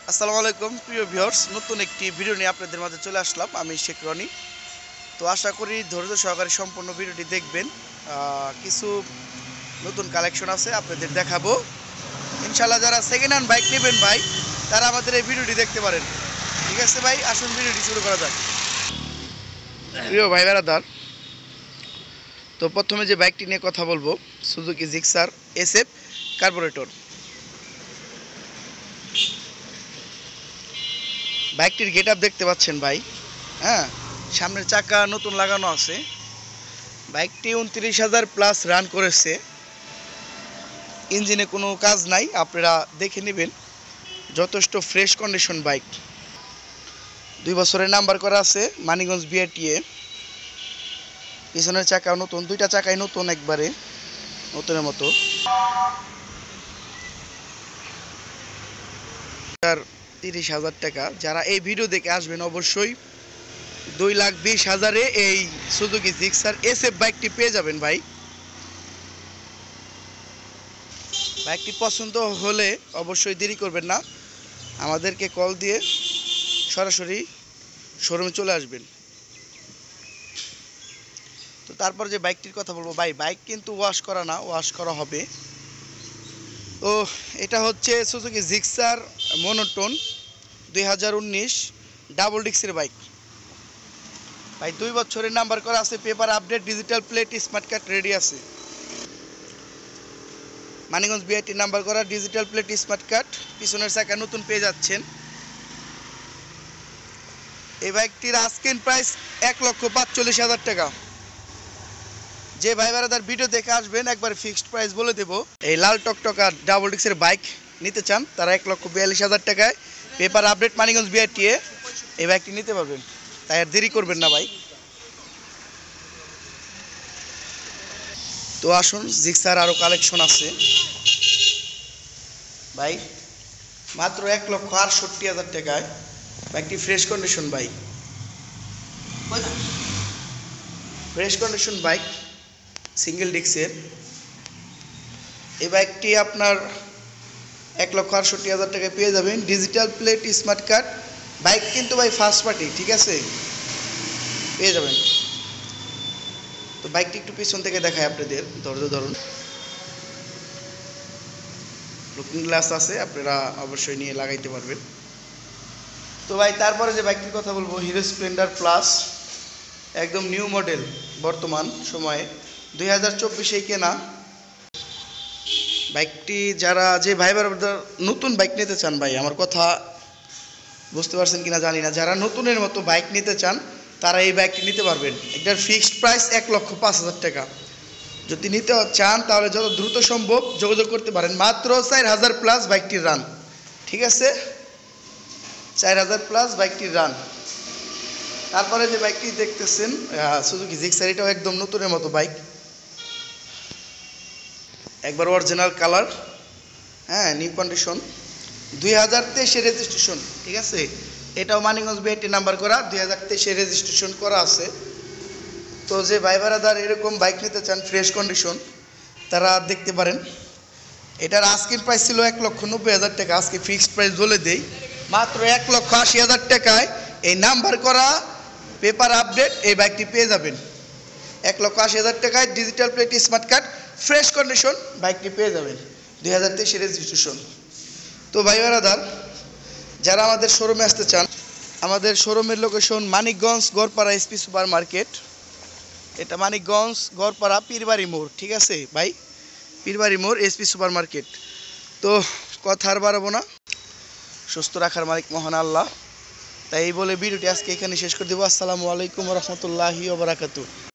আসসালামু আলাইকুম প্রিয় ভিউয়ার্স, নতুন একটি ভিডিও নিয়ে আপনাদের মাঝে চলে আসলাম। আমি শেখ রনি। তো আশা করি ধৈর্য সহকারে সম্পূর্ণ ভিডিওটি দেখবেন। কিছু নতুন কালেকশন আছে আপনাদের দেখাবো ইনশাল্লাহ। যারা সেকেন্ড হ্যান্ড বাইক নেবেন ভাই, তারা আমাদের এই ভিডিওটি দেখতে পারেন। ঠিক আছে ভাই, আসুন ভিডিওটি শুরু করা যাক। প্রিয় ভাই বেড়াদার, তো প্রথমে যে বাইকটি নিয়ে কথা বলবো, সুজুকি জিক্সার SF কার্বোরেটর। বাইকটির গেট আপ দেখতে পাচ্ছেন ভাই। হ্যাঁ, সামনের চাকা নতুন লাগানো আছে। বাইকটি 29,000 প্লাস রান করেছে। ইঞ্জিনে কোনো কাজ নাই, আপনারা দেখে নেবেন। যথেষ্ট ফ্রেশ কন্ডিশন বাইক। 2 বছরের নাম্বার করা আছে, মানিকগঞ্জ BRTA। পিছনের চাকা নতুন, দুইটা চাকাই নতুন, একবারে নতুনের মতো। 30,000 টাকা। যারা এই ভিডিও দেখে আসবেন অবশ্যই 2,20,000-এ এই সুজুকি জিক্সার SF বাইকটি পেয়ে যাবেন ভাই। বাইকটি পছন্দ হলে অবশ্যই দেরি করবেন না, আমাদেরকে কল দিয়ে সরাসরি শোরুমে চলে আসবেন। তো তারপর যে বাইকটির কথা বলবো ভাই, বাইক কিন্তু ওয়াশ করা না, ওয়াশ করা হবে। তো এটা হচ্ছে সুজুকি জিক্সার মনোটোন 2019 ডাবল ডিক্সের বাইক ভাই। 2 বছরের নাম্বার করা আছে, paper update, digital plate, smart card ready আছে। মানিকগঞ্জ BRT নাম্বার করা, ডিজিটাল প্লেট, স্মার্ট কার্ড, পিছনের চাকা নতুন পেয়ে যাচ্ছেন। এই বাইকটির আস্কিং প্রাইস 1,45,000 টাকা। যে ভাই বেড়াদার ভিডিও দেখে আসবেন একবার ফিক্সড প্রাইস বলে দেব। এই লাল টকটকা ডাবল ডিক্সের বাইক নিতে চান তারা 1,42,000 টাকায় পেপার আপডেট, মানিকগঞ্জ BRTA এই বাইকটি নিতে পারবেন। তাই আর দেরি করবেন না ভাই। তো আসুন, জিক্সার আরও কালেকশন আছে ভাই। মাত্র 1,68,000 টাকায় বাইকটি fresh condition bike. Fresh condition bike, single ডিক্সের এই বাইকটি আপনার 1,68,000 টাকায় পেয়ে যাবেন। Digital plate, smart card bike কিন্তু ভাই ফার্স্ট পার্টি, ঠিক আছে, পেয়ে যাবেন। তো বাইকটি একটু পিছন থেকে দেখায় আপনাদের, ধৈর্য ধরুন। লুকিং গ্লাস আছে, আপনারা অবশ্যই নিয়ে লাগাইতে পারবেন। তো ভাই তারপরে যে বাইকটির কথা বলবো, হিরো স্প্লেন্ডার প্লাস, একদম নিউ মডেল, বর্তমান সময়ে 2024-এ কেনা বাইকটি। যারা যে ভাই নতুন বাইক নিতে চান ভাই, আমার কথা বুঝতে পারছেন কিনা জানি না, যারা নতুনের মতো বাইক নিতে চান তারা এই বাইকটি নিতে পারবেন। এটার ফিক্সড প্রাইস 1,05,000 টাকা। যদি নিতে চান তাহলে যত দ্রুত সম্ভব যোগাযোগ করতে পারেন। মাত্র 4,000 প্লাস বাইকটির রান, ঠিক আছে, 4,000 প্লাস বাইকটির রান। তারপরে যে বাইকটি দেখতেছেন সুজুকি জিক্সার, এটাও একদম নতুনের মতো বাইক, একবার অরিজিনাল কালার, হ্যাঁ, নিউ কন্ডিশন, 2023-এর রেজিস্ট্রেশন, ঠিক আছে। এটাও মানিকগঞ্জ BRT নাম্বার করা, 2023-এর রেজিস্ট্রেশন করা আছে। তো যে ভাই বারাদার এরকম বাইক নিতে চান ফ্রেশ কন্ডিশন, তারা দেখতে পারেন। এটার আস্কিং প্রাইস ছিল 1,90,000 টাকা, আজকে ফিক্সড প্রাইস বলে দেই, মাত্র 1,80,000 টাকায় এই নাম্বার করা পেপার আপডেট এই বাইকটি পেয়ে যাবেন। 1,80,000 টাকায় digital plate, smart card, fresh condition বাইকটি পেয়ে যাবেন, 2023-এর রেজিস্ট্রেশন। তো ভাই বারাদার, যারা আমাদের শোরুমে আসতে চান, আমাদের শোরুমের location Manikganj Garpara SP super market. এটা মানিকগঞ্জ গড়পাড়া পীরবাড়ি মোড়, ঠিক আছে ভাই, পীরবাড়ি মোড় SP সুপার মার্কেট। তো কথা আর বাড়াবো না, সুস্থ রাখার মালিক মহান আল্লাহ। তাই এই বলে ভিডিওটি আজকে এখানে শেষ করে দেবো। আসসালামু আলাইকুম রহমতুল্লাহি ওয়া বারাকাতুহু।